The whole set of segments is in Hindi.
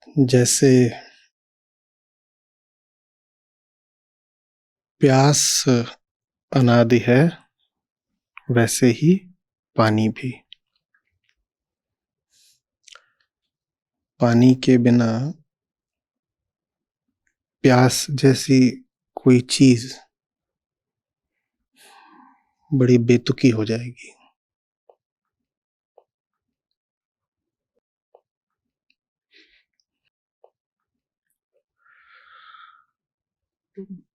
जैसे प्यास अनादि है, वैसे ही पानी भी। पानी के बिना प्यास जैसी कोई चीज बड़ी बेतुकी हो जाएगी।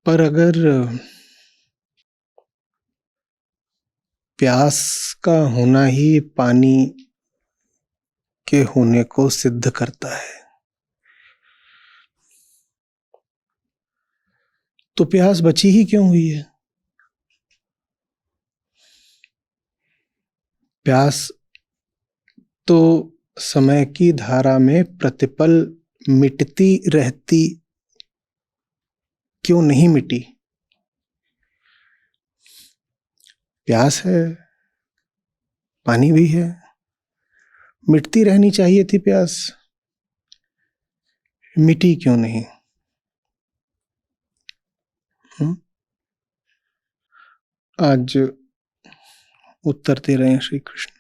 पर अगर प्यास का होना ही पानी के होने को सिद्ध करता है, तो प्यास बची ही क्यों हुई है? प्यास तो समय की धारा में प्रतिपल मिटती रहती, क्यों नहीं मिटी? प्यास है, पानी भी है, मिटती रहनी चाहिए थी प्यास, मिटी क्यों नहीं? आज उत्तर दे रहे हैं श्री कृष्ण।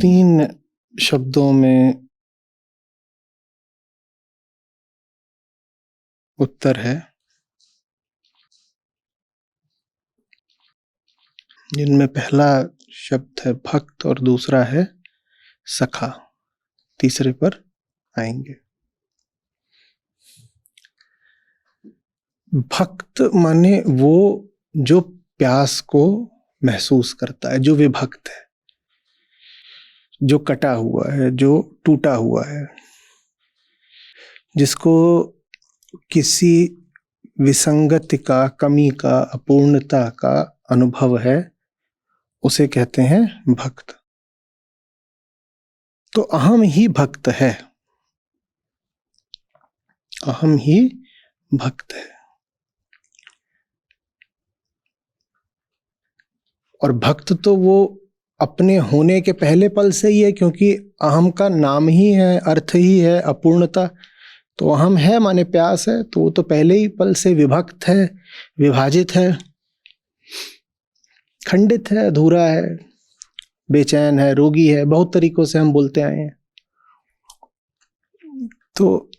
तीन शब्दों में उत्तर है, जिनमें पहला शब्द है भक्त और दूसरा है सखा। तीसरे पर आएंगे। भक्त माने वो जो प्यास को महसूस करता है, जो विभक्त है, जो कटा हुआ है, जो टूटा हुआ है, जिसको किसी विसंगति का, कमी का, अपूर्णता का अनुभव है, उसे कहते हैं भक्त। तो अहम ही भक्त है, अहम ही भक्त है। और भक्त तो वो अपने होने के पहले पल से ही है, क्योंकि अहम का नाम ही है, अर्थ ही है अपूर्णता। तो अहम है माने प्यास है, तो वो तो पहले ही पल से विभक्त है, विभाजित है, खंडित है, अधूरा है, बेचैन है, रोगी है, बहुत तरीकों से हम बोलते आए हैं। तो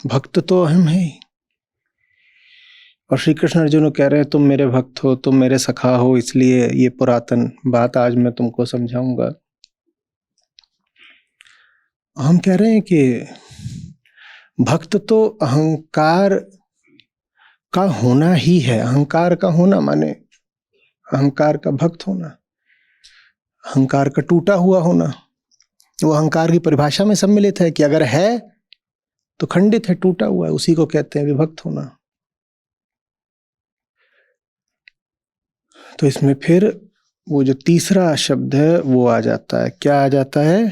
भक्त तो अहम है ही। और श्री कृष्ण अर्जुन को कह रहे हैं तुम मेरे भक्त हो, तुम मेरे सखा हो, इसलिए ये पुरातन बात आज मैं तुमको समझाऊंगा। हम कह रहे हैं कि भक्त तो अहंकार का होना ही है। अहंकार का होना माने अहंकार का भक्त होना, अहंकार का टूटा हुआ होना। वो अहंकार की परिभाषा में सम्मिलित है कि अगर है तो खंडित है, टूटा हुआ है, उसी को कहते हैं विभक्त होना। तो इसमें फिर वो जो तीसरा शब्द है वो आ जाता है। क्या आ जाता है?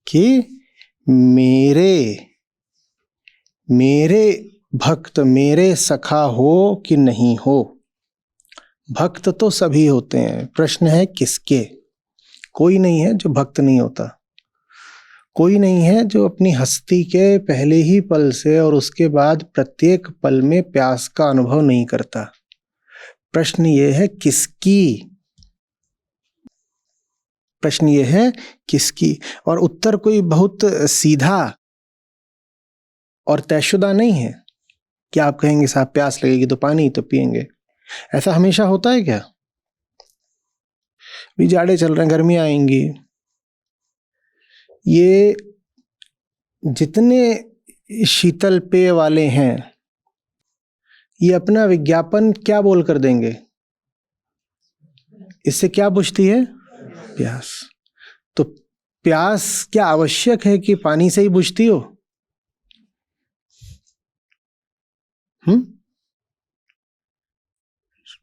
कि मेरे भक्त, मेरे सखा हो कि नहीं हो। भक्त तो सभी होते हैं, प्रश्न है किसके। कोई नहीं है जो भक्त नहीं होता, कोई नहीं है जो अपनी हस्ती के पहले ही पल से और उसके बाद प्रत्येक पल में प्यास का अनुभव नहीं करता। प्रश्न ये है किसकी, प्रश्न ये है किसकी। और उत्तर कोई बहुत सीधा और तयशुदा नहीं है कि आप कहेंगे साहब प्यास लगेगी तो पानी तो पिएंगे। ऐसा हमेशा होता है क्या? भी जाड़े चल रहे हैं, गर्मियां आएंगी, ये जितने शीतल पेय वाले हैं ये अपना विज्ञापन क्या बोल कर देंगे? इससे क्या बुझती है? प्यास। तो प्यास क्या आवश्यक है कि पानी से ही बुझती हो?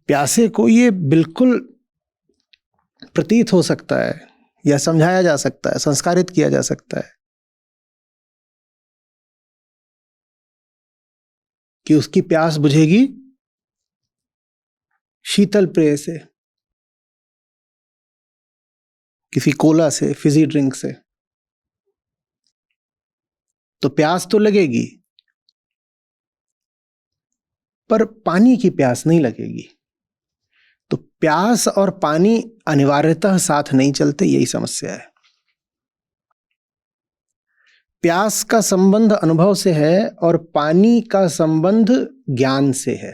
प्यासे को ये बिल्कुल प्रतीत हो सकता है या समझाया जा सकता है, संस्कारित किया जा सकता है कि उसकी प्यास बुझेगी शीतल पेय से। किसी कोला से, फिजी ड्रिंक से, तो प्यास तो लगेगी, पर पानी की प्यास नहीं लगेगी। तो प्यास और पानी अनिवार्यतः साथ नहीं चलते, यही समस्या है। प्यास का संबंध अनुभव से है और पानी का संबंध ज्ञान से है।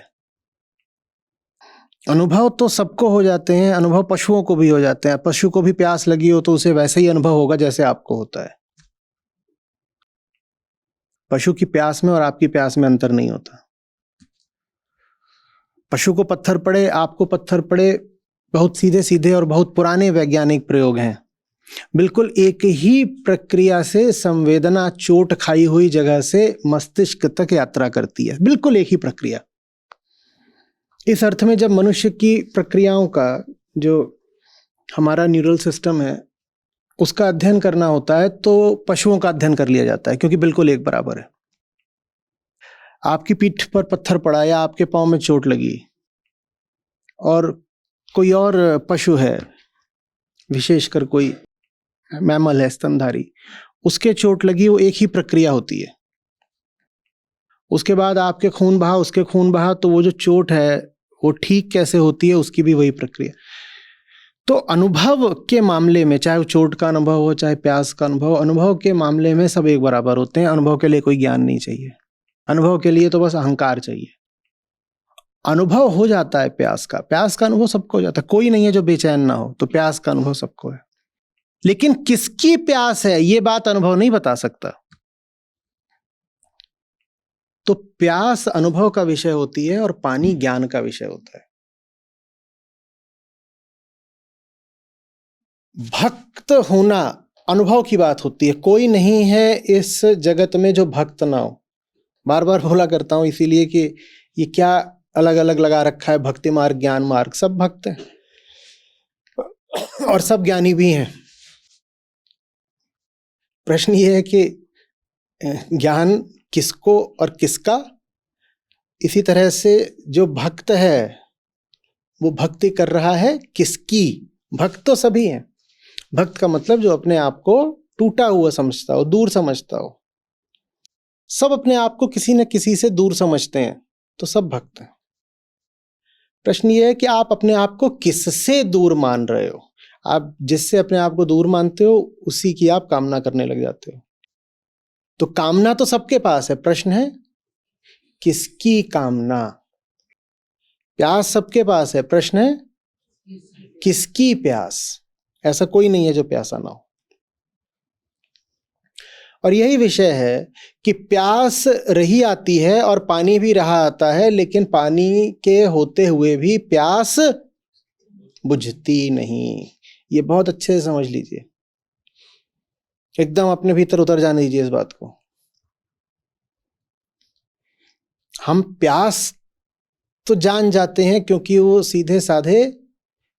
अनुभव तो सबको हो जाते हैं, अनुभव पशुओं को भी हो जाते हैं। पशु को भी प्यास लगी हो तो उसे वैसे ही अनुभव होगा जैसे आपको होता है। पशु की प्यास में और आपकी प्यास में अंतर नहीं होता। पशु को पत्थर पड़े, आपको पत्थर पड़े, बहुत सीधे सीधे और बहुत पुराने वैज्ञानिक प्रयोग हैं। बिल्कुल एक ही प्रक्रिया से संवेदना चोट खाई हुई जगह से मस्तिष्क तक यात्रा करती है, बिल्कुल एक ही प्रक्रिया। इस अर्थ में जब मनुष्य की प्रक्रियाओं का, जो हमारा न्यूरल सिस्टम है, उसका अध्ययन करना होता है तो पशुओं का अध्ययन कर लिया जाता है, क्योंकि बिल्कुल एक बराबर है। आपकी पीठ पर पत्थर पड़ा या आपके पांव में चोट लगी और कोई और पशु है, विशेषकर कोई मैमल है स्तनधारी, उसके चोट लगी, वो एक ही प्रक्रिया होती है। उसके बाद आपके खून बहा, उसके खून बहा, तो वो जो चोट है वो ठीक कैसे होती है, उसकी भी वही प्रक्रिया। तो अनुभव के मामले में, चाहे वो चोट का अनुभव हो चाहे प्यास का अनुभव, अनुभव के मामले में सब एक बराबर होते हैं। अनुभव के लिए कोई ज्ञान नहीं चाहिए, अनुभव के लिए तो बस अहंकार चाहिए। अनुभव हो जाता है प्यास का अनुभव सबको हो जाता है। कोई नहीं है जो बेचैन ना हो, तो प्यास का अनुभव सबको है। लेकिन किसकी प्यास है ये बात अनुभव नहीं बता सकता। तो प्यास अनुभव का विषय होती है और पानी ज्ञान का विषय होता है। भक्त होना अनुभव की बात होती है। कोई नहीं है इस जगत में जो भक्त ना हो। बार बार बोला करता हूं इसीलिए कि ये क्या अलग अलग लगा रखा है, भक्ति मार्ग ज्ञान मार्ग, सब भक्त हैं और सब ज्ञानी भी हैं। प्रश्न ये है कि ज्ञान किसको और किसका। इसी तरह से जो भक्त है वो भक्ति कर रहा है किसकी। भक्त तो सभी हैं। भक्त का मतलब जो अपने आप को टूटा हुआ समझता हो, दूर समझता हो। सब अपने आप को किसी न किसी से दूर समझते हैं, तो सब भक्त हैं। प्रश्न ये है कि आप अपने आप को किससे दूर मान रहे हो। आप जिससे अपने आप को दूर मानते हो उसी की आप कामना करने लग जाते हो। तो कामना तो सबके पास है, प्रश्न है किसकी कामना। प्यास सबके पास है, प्रश्न है किसकी प्यास। ऐसा कोई नहीं है जो प्यासा ना हो। और यही विषय है कि प्यास रही आती है और पानी भी रहा आता है, लेकिन पानी के होते हुए भी प्यास बुझती नहीं। ये बहुत अच्छे से समझ लीजिए, एकदम अपने भीतर उतर जाने दीजिए इस बात को। हम प्यास तो जान जाते हैं क्योंकि वो सीधे साधे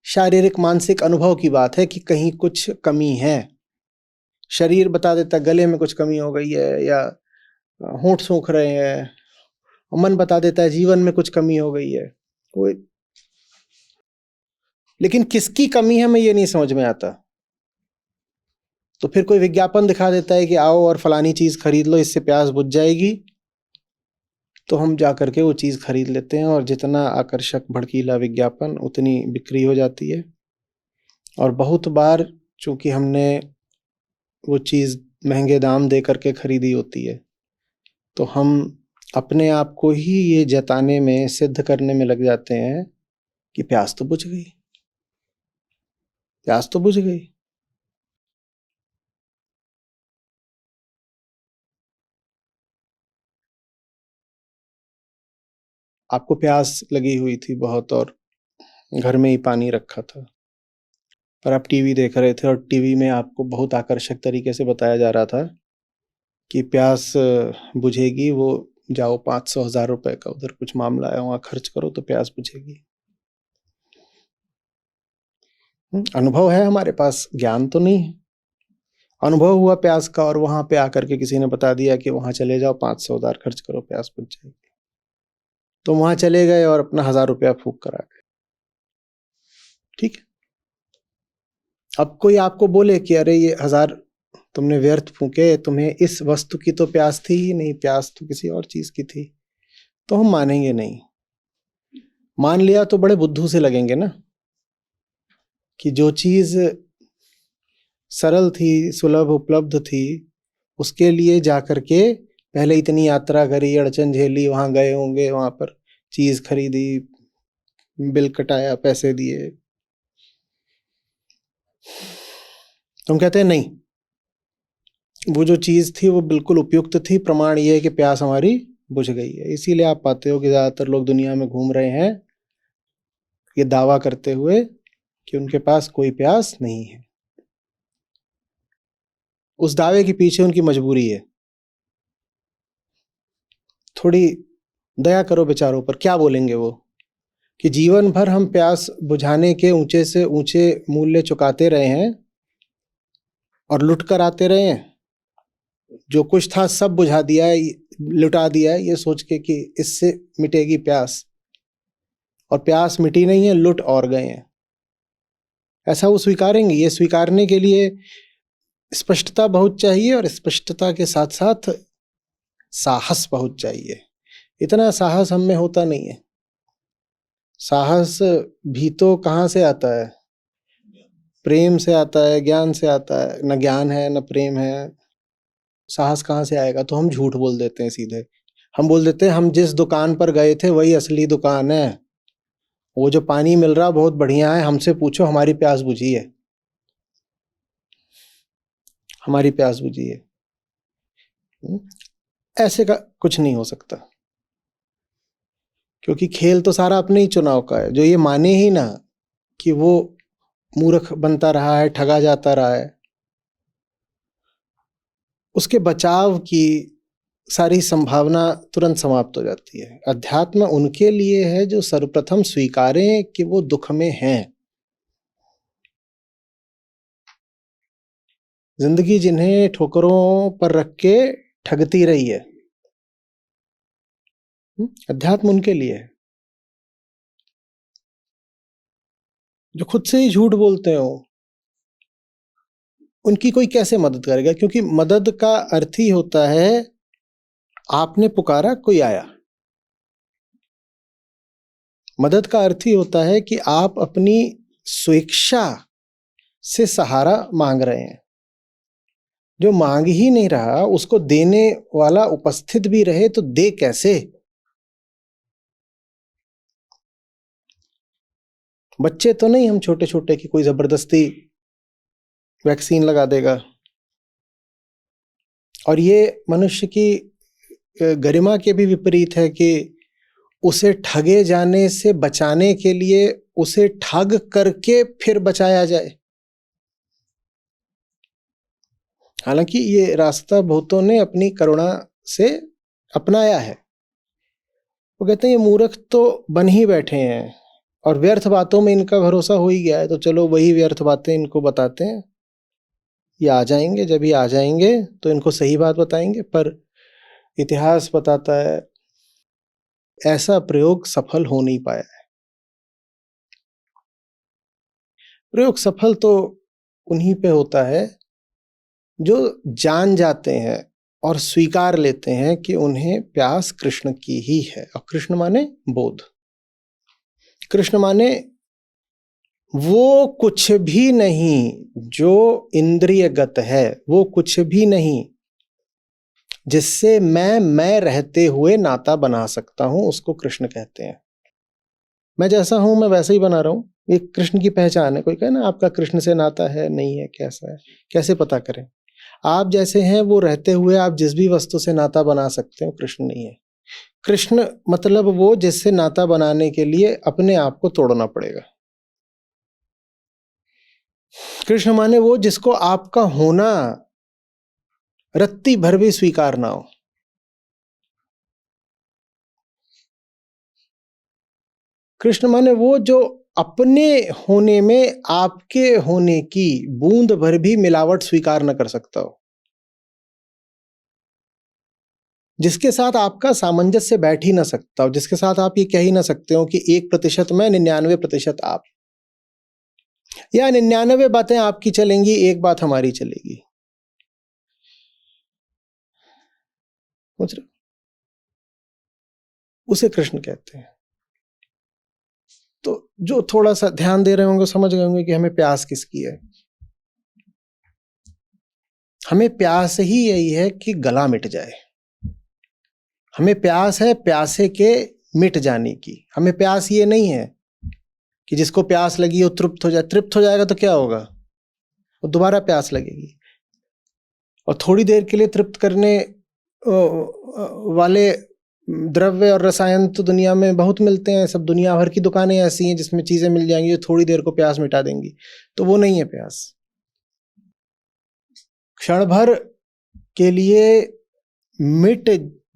शारीरिक मानसिक अनुभव की बात है कि कहीं कुछ कमी है। शरीर बता देता है गले में कुछ कमी हो गई है या होंठ सूख रहे हैं। मन बता देता है जीवन में कुछ कमी हो गई है। कोई, लेकिन किसकी कमी है मैं ये नहीं समझ में आता। तो फिर कोई विज्ञापन दिखा देता है कि आओ और फलानी चीज खरीद लो, इससे प्यास बुझ जाएगी। तो हम जा करके वो चीज खरीद लेते हैं और जितना आकर्षक भड़कीला विज्ञापन उतनी बिक्री हो जाती है। और बहुत बार चूंकि हमने वो चीज महंगे दाम दे करके खरीदी होती है, तो हम अपने आप को ही ये जताने में, सिद्ध करने में लग जाते हैं कि प्यास तो बुझ गई, प्यास तो बुझ गई। आपको प्यास लगी हुई थी बहुत और घर में ही पानी रखा था, पर आप टीवी देख रहे थे और टीवी में आपको बहुत आकर्षक तरीके से बताया जा रहा था कि प्यास बुझेगी, वो जाओ 500,000 रुपए का उधर कुछ मामला है वहां खर्च करो तो प्यास बुझेगी। अनुभव है हमारे पास, ज्ञान तो नहीं है। अनुभव हुआ प्यास का और वहां पे आकर के किसी ने बता दिया कि वहां चले जाओ 500,000 खर्च करो प्यास बुझ जाएगी। तो वहां चले गए और अपना 1,000 रुपया फूंक कर आ गए। ठीक है, अब कोई आपको बोले कि अरे ये 1000 तुमने व्यर्थ फूके, तुम्हें इस वस्तु की तो प्यास थी ही नहीं, प्यास तो किसी और चीज की थी, तो हम मानेंगे नहीं। मान लिया तो बड़े बुद्धू से लगेंगे ना, कि जो चीज सरल थी, सुलभ उपलब्ध थी, उसके लिए जाकर के पहले इतनी यात्रा करी, अड़चन झेली, वहां गए होंगे, वहां पर चीज खरीदी, बिल कटाया, पैसे दिए। तुम कहते हैं नहीं, वो जो चीज थी वो बिल्कुल उपयुक्त थी, प्रमाण ये है कि प्यास हमारी बुझ गई है। इसीलिए आप पाते हो कि ज्यादातर लोग दुनिया में घूम रहे हैं ये दावा करते हुए कि उनके पास कोई प्यास नहीं है। उस दावे के पीछे उनकी मजबूरी है। थोड़ी दया करो बेचारों पर। क्या बोलेंगे वो कि जीवन भर हम प्यास बुझाने के ऊंचे से ऊंचे मूल्य चुकाते रहे हैं और लुट कर आते रहे हैं, जो कुछ था सब बुझा दिया है, लुटा दिया है, ये सोच के कि इससे मिटेगी प्यास, और प्यास मिटी नहीं है, लुट और गए हैं। ऐसा वो स्वीकारेंगे? ये स्वीकारने के लिए स्पष्टता बहुत चाहिए, और स्पष्टता के साथ साथ साहस बहुत चाहिए। इतना साहस हम में होता नहीं है। साहस भी तो कहाँ से आता है? प्रेम से आता है, ज्ञान से आता है। न ज्ञान है न प्रेम है, साहस कहाँ से आएगा? तो हम झूठ बोल देते हैं सीधे। हम बोल देते हैं हम जिस दुकान पर गए थे वही असली दुकान है, वो जो पानी मिल रहा बहुत बढ़िया है, हमसे पूछो, हमारी प्यास बुझी है, हमारी प्यास बुझी है। ऐसे का कुछ नहीं हो सकता, क्योंकि खेल तो सारा अपने ही चुनाव का है। जो ये माने ही ना कि वो मूर्ख बनता रहा है, ठगा जाता रहा है, उसके बचाव की सारी संभावना तुरंत समाप्त हो जाती है। अध्यात्म उनके लिए है जो सर्वप्रथम स्वीकारें कि वो दुख में हैं। जिंदगी जिन्हें ठोकरों पर रख के ठगती रही है, अध्यात्म उनके लिए है। जो खुद से ही झूठ बोलते हो, उनकी कोई कैसे मदद करेगा? क्योंकि मदद का अर्थ ही होता है आपने पुकारा, कोई आया। मदद का अर्थ ही होता है कि आप अपनी स्वेच्छा से सहारा मांग रहे हैं। जो मांग ही नहीं रहा, उसको देने वाला उपस्थित भी रहे तो दे कैसे? बच्चे तो नहीं हम छोटे छोटे कि कोई जबरदस्ती वैक्सीन लगा देगा। और ये मनुष्य की गरिमा के भी विपरीत है कि उसे ठगे जाने से बचाने के लिए उसे ठग करके फिर बचाया जाए। हालांकि ये रास्ता बहुतों ने अपनी करुणा से अपनाया है। वो कहते हैं ये मूर्ख तो बन ही बैठे हैं और व्यर्थ बातों में इनका भरोसा हो ही गया है, तो चलो वही व्यर्थ बातें इनको बताते हैं। ये आ जाएंगे, जब ये आ जाएंगे तो इनको सही बात बताएंगे। पर इतिहास बताता है ऐसा प्रयोग सफल हो नहीं पाया है। प्रयोग सफल तो उन्हीं पे होता है जो जान जाते हैं और स्वीकार लेते हैं कि उन्हें प्यास कृष्ण की ही है। और कृष्ण माने बोध, कृष्ण माने वो कुछ भी नहीं जो इंद्रियगत है, वो कुछ भी नहीं जिससे मैं रहते हुए नाता बना सकता हूं, उसको कृष्ण कहते हैं। मैं जैसा हूं मैं वैसे ही बना रहा हूं, ये कृष्ण की पहचान है। कोई कहे ना आपका कृष्ण से नाता है, नहीं है, कैसा है, कैसे पता करें? आप जैसे हैं वो रहते हुए आप जिस भी वस्तु से नाता बना सकते हो, कृष्ण नहीं है। कृष्ण मतलब वो जिससे नाता बनाने के लिए अपने आप को तोड़ना पड़ेगा। कृष्ण माने वो जिसको आपका होना रत्ती भर भी स्वीकार ना हो। कृष्ण माने वो जो अपने होने में आपके होने की बूंद भर भी मिलावट स्वीकार न कर सकता हो, जिसके साथ आपका सामंजस्य बैठ ही ना सकता हो, जिसके साथ आप ये कह ही ना सकते हो कि 1% मैं 99% आप। या 99 बातें आपकी चलेंगी, एक बात हमारी चलेगी। समझ रहे? उसे कृष्ण कहते हैं। तो जो थोड़ा सा ध्यान दे रहे होंगे समझ गए होंगे कि हमें प्यास किसकी है। हमें प्यास ही यही है कि गला मिट जाए। हमें प्यास है प्यासे के मिट जाने की। हमें प्यास ये नहीं है कि जिसको प्यास लगी वो तृप्त हो जाए। तृप्त हो जाएगा तो क्या होगा, वो दोबारा प्यास लगेगी। और थोड़ी देर के लिए तृप्त करने वाले द्रव्य और रसायन तो दुनिया में बहुत मिलते हैं। सब दुनिया भर की दुकानें ऐसी हैं जिसमें चीजें मिल जाएंगी जो थोड़ी देर को प्यास मिटा देंगी। तो वो नहीं है प्यास। क्षण भर के लिए मिट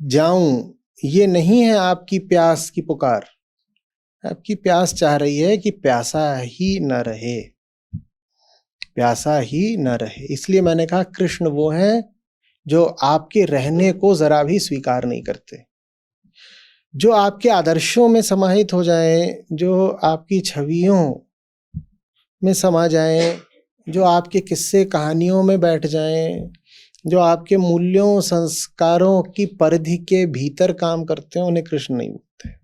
जाऊं, ये नहीं है आपकी प्यास की पुकार। आपकी प्यास चाह रही है कि प्यासा ही न रहे, प्यासा ही न रहे। इसलिए मैंने कहा कृष्ण वो हैं जो आपके रहने को जरा भी स्वीकार नहीं करते, जो आपके आदर्शों में समाहित हो जाएं, जो आपकी छवियों में समा जाएं, जो आपके किस्से कहानियों में बैठ जाएं, जो आपके मूल्यों संस्कारों की परिधि के भीतर काम करते हैं, उन्हें कृष्ण नहीं बोलते।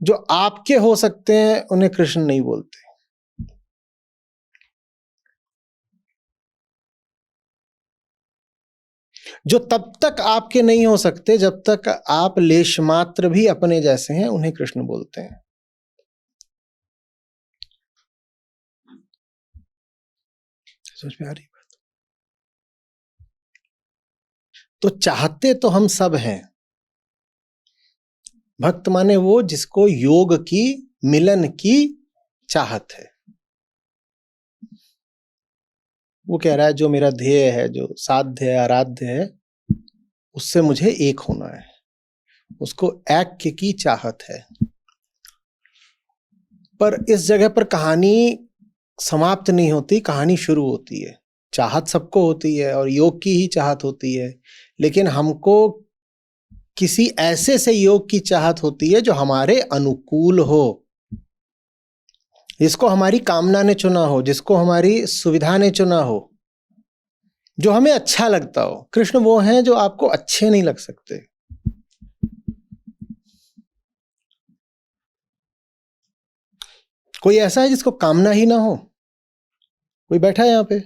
जो आपके हो सकते हैं उन्हें कृष्ण नहीं बोलते। जो तब तक आपके नहीं हो सकते जब तक आप लेश मात्र भी अपने जैसे हैं, उन्हें कृष्ण बोलते हैं। समझ में आ रही बात? तो चाहते तो हम सब हैं। भक्त माने वो जिसको योग की, मिलन की चाहत है। वो कह रहा है जो मेरा ध्येय है, जो साध्य है, आराध्य है, उससे मुझे एक होना है। उसको ऐक्य की चाहत है। पर इस जगह पर कहानी समाप्त नहीं होती, कहानी शुरू होती है। चाहत सबको होती है और योग की ही चाहत होती है, लेकिन हमको किसी ऐसे से योग की चाहत होती है जो हमारे अनुकूल हो, जिसको हमारी कामना ने चुना हो, जिसको हमारी सुविधा ने चुना हो, जो हमें अच्छा लगता हो। कृष्ण वो हैं जो आपको अच्छे नहीं लग सकते। कोई ऐसा है जिसको कामना ही ना हो? कोई बैठा है यहां पे?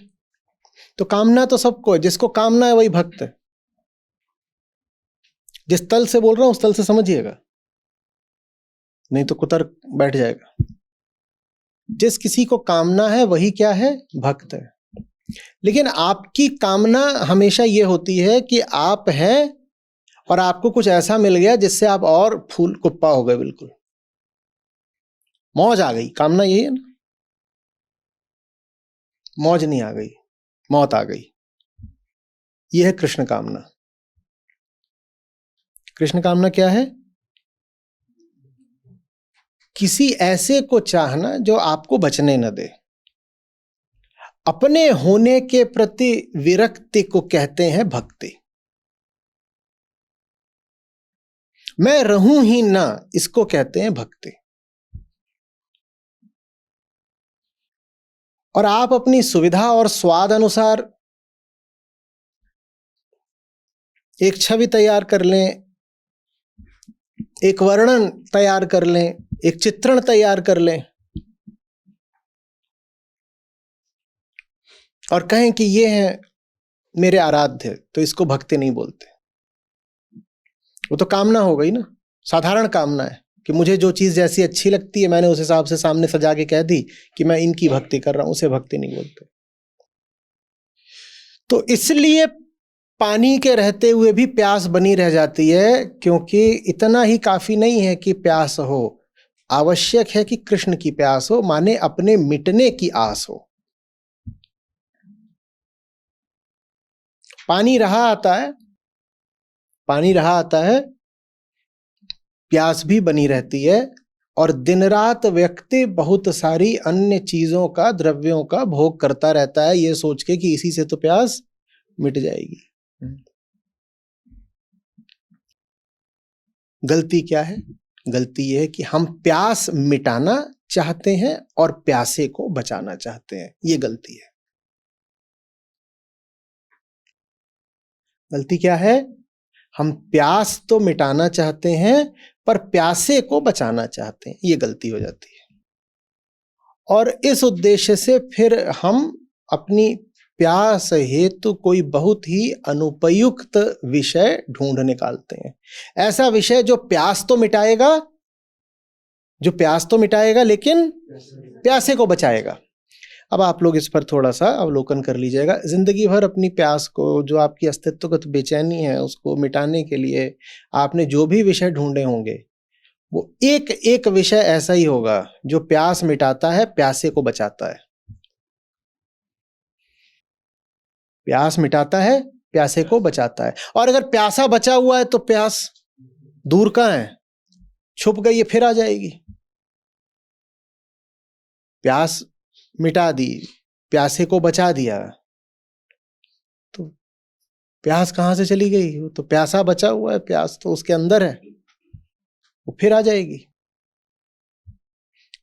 तो कामना तो सबको है। जिसको कामना है वही भक्त है। जिस तल से बोल रहा हूं उस तल से समझिएगा, नहीं तो कुतर्क बैठ जाएगा। जिस किसी को कामना है वही क्या है, भक्त है। लेकिन आपकी कामना हमेशा ये होती है कि आप हैं और आपको कुछ ऐसा मिल गया जिससे आप और फूल कुप्पा हो गए, बिल्कुल मौज आ गई। कामना यही है ना, मौज नहीं आ गई, मौत आ गई। यह है कृष्ण कामना। कृष्ण कामना क्या है? किसी ऐसे को चाहना जो आपको बचने न दे। अपने होने के प्रति विरक्ति को कहते हैं भक्ति। मैं रहूं ही ना, इसको कहते हैं भक्ति। और आप अपनी सुविधा और स्वाद अनुसार एक छवि तैयार कर लें, एक वर्णन तैयार कर लें, एक चित्रण तैयार कर लें और कहें कि ये है मेरे आराध्य, तो इसको भक्ति नहीं बोलते। वो तो कामना हो गई ना, साधारण कामना है कि मुझे जो चीज जैसी अच्छी लगती है मैंने उस हिसाब से सामने सजा के कह दी कि मैं इनकी भक्ति कर रहा हूं, उसे भक्ति नहीं बोलते। तो इसलिए पानी के रहते हुए भी प्यास बनी रह जाती है, क्योंकि इतना ही काफी नहीं है कि प्यास हो, आवश्यक है कि कृष्ण की प्यास हो, माने अपने मिटने की आस हो। पानी रहा आता है, पानी रहा आता है, प्यास भी बनी रहती है, और दिन रात व्यक्ति बहुत सारी अन्य चीजों का, द्रव्यों का भोग करता रहता है, ये सोच के कि इसी से तो प्यास मिट जाएगी। गलती क्या है? गलती यह है कि हम प्यास मिटाना चाहते हैं और प्यासे को बचाना चाहते हैं। ये गलती है। गलती क्या है? हम प्यास तो मिटाना चाहते हैं पर प्यासे को बचाना चाहते हैं। ये गलती हो जाती है। और इस उद्देश्य से फिर हम अपनी प्यास हेतु कोई बहुत ही अनुपयुक्त विषय ढूंढ निकालते हैं। ऐसा विषय जो प्यास तो मिटाएगा लेकिन प्यासे को बचाएगा। अब आप लोग इस पर थोड़ा सा अवलोकन कर लीजिएगा। जिंदगी भर अपनी प्यास को, जो आपकी अस्तित्वगत बेचैनी है, उसको मिटाने के लिए आपने जो भी विषय ढूंढे होंगे, वो एक एक विषय ऐसा ही होगा जो प्यास मिटाता है, प्यासे को बचाता है। प्यास मिटाता है, प्यासे को बचाता है। और अगर प्यासा बचा हुआ है तो प्यास दूर कहाँ है? छुप गई है, फिर आ जाएगी। प्यास मिटा दी, प्यासे को बचा दिया, तो प्यास कहां से चली गई? वो तो प्यासा बचा हुआ है, प्यास तो उसके अंदर है, वो फिर आ जाएगी।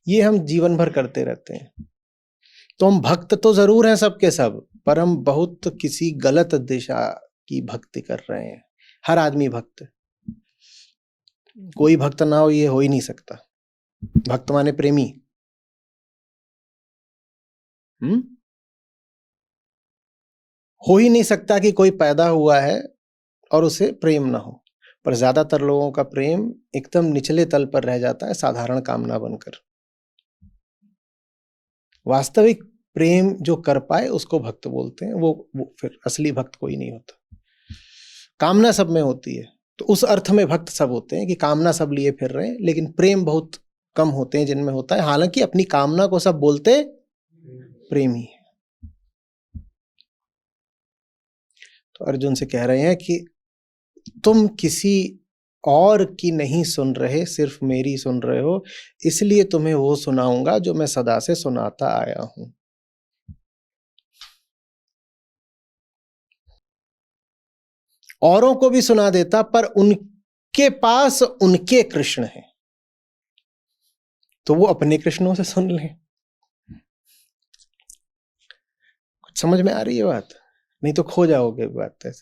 ये हम जीवन भर करते रहते हैं। तो हम भक्त तो जरूर हैं सबके सब, पर हम बहुत किसी गलत दिशा की भक्ति कर रहे हैं। हर आदमी भक्त, कोई भक्त ना हो ये हो ही नहीं सकता। भक्त माने प्रेमी। हो ही नहीं सकता कि कोई पैदा हुआ है और उसे प्रेम ना हो। पर ज्यादातर लोगों का प्रेम एकदम निचले तल पर रह जाता है, साधारण कामना बनकर। वास्तविक प्रेम जो कर पाए उसको भक्त बोलते हैं। वो फिर असली भक्त कोई नहीं होता। कामना सब में होती है, तो उस अर्थ में भक्त सब होते हैं कि कामना सब लिए फिर रहे हैं, लेकिन प्रेम बहुत कम होते हैं जिनमें होता है। हालांकि अपनी कामना को सब बोलते प्रेमी है। तो अर्जुन से कह रहे हैं कि तुम किसी और की नहीं सुन रहे, सिर्फ मेरी सुन रहे हो, इसलिए तुम्हें वो सुनाऊंगा जो मैं सदा से सुनाता आया हूं। औरों को भी सुना देता, पर उनके पास उनके कृष्ण हैं, तो वो अपने कृष्णों से सुन लें। कुछ समझ में आ रही है बात? नहीं तो खो जाओगे बात।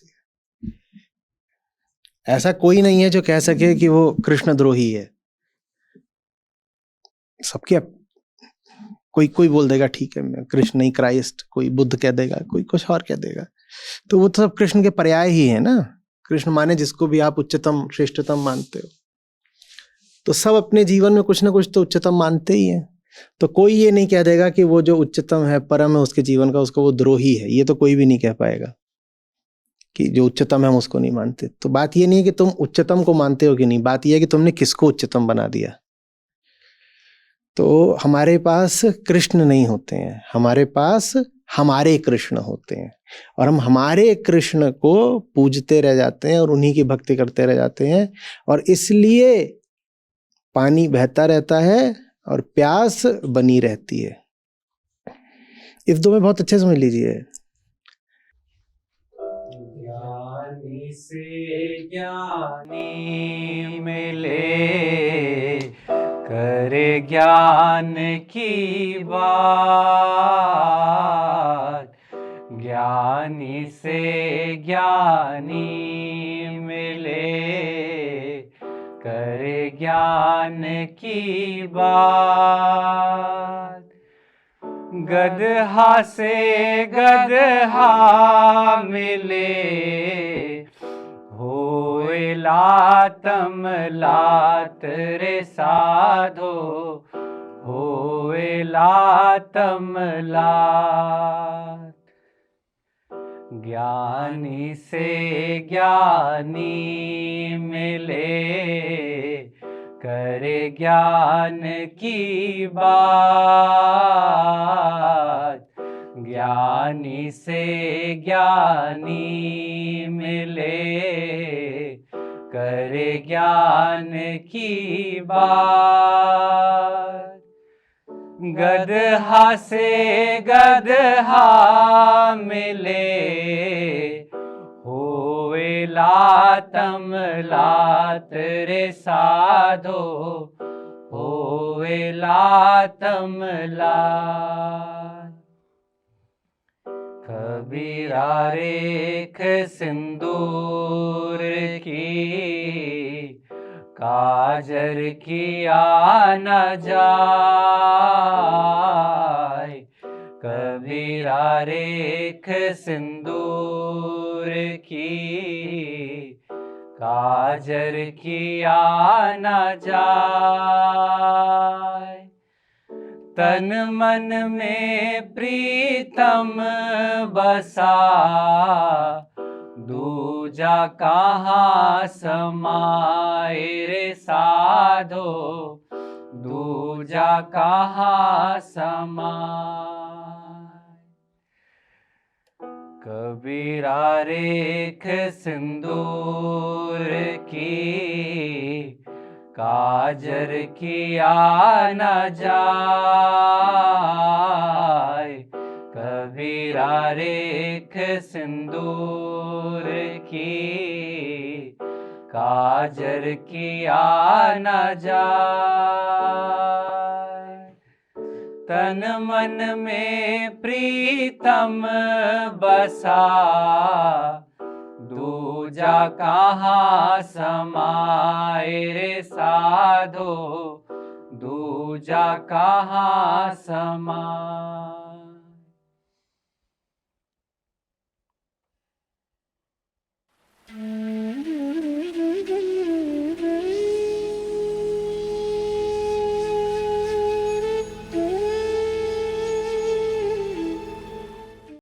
ऐसा कोई नहीं है जो कह सके कि वो कृष्ण द्रोही है। सबके कोई बोल देगा ठीक है मैं कृष्ण नहीं क्राइस्ट, कोई बुद्ध कह देगा, कोई कुछ और कह देगा। तो वो तो सब कृष्ण के पर्याय ही है ना। कृष्ण माने जिसको भी आप उच्चतम श्रेष्ठतम मानते हो, तो सब अपने जीवन में कुछ ना कुछ तो उच्चतम मानते ही हैं। तो कोई ये नहीं कह देगा कि वो जो उच्चतम है, परम है उसके जीवन का, उसको वो द्रोही है। ये तो कोई भी नहीं कह पाएगा कि जो उच्चतम है हम उसको नहीं मानते। तो बात ये नहीं है कि तुम उच्चतम को मानते हो कि नहीं, बात ये है कि तुमने किसको उच्चतम बना दिया। तो हमारे पास कृष्ण नहीं होते हैं, हमारे पास हमारे कृष्ण होते हैं, और हम हमारे कृष्ण को पूजते रह जाते हैं और उन्हीं की भक्ति करते रह जाते हैं। और इसलिए पानी बहता रहता है और प्यास बनी रहती है। इस दो में बहुत अच्छे समझ लीजिए। ज्ञानी से ज्ञानी मिले, करे ज्ञान की बात। ज्ञानी से ज्ञानी मिले, करे ज्ञान की बात। गदहा से गदहा मिले, होए लातम लात रे साधो, होए लातम लात। ज्ञानी से ज्ञानी मिले, करे ज्ञान की बात। ज्ञानी से ज्ञानी मिले, करे ज्ञान की बात। गदहा से गदहा मिले, होए लातम लात रे साधो, हो धोवे लातम लात। कबीरा रेख सिंदूर की, काजर किया न जाए। कबीरा रेख सिंदूर की, काजर किया न जाए। तन मन में प्रीतम बसा, दूजा कहाँ समाए रे साधो, दूजा कहाँ समाए। कबीरा रेख सिंदूर की, काजर किया न जाए। कबीरा रेख सिंदूर की, काजर किया न जाए। तन मन में प्रीतम बसा, दूजा कहाँ समाए रे साधो, दूजा कहाँ समाए।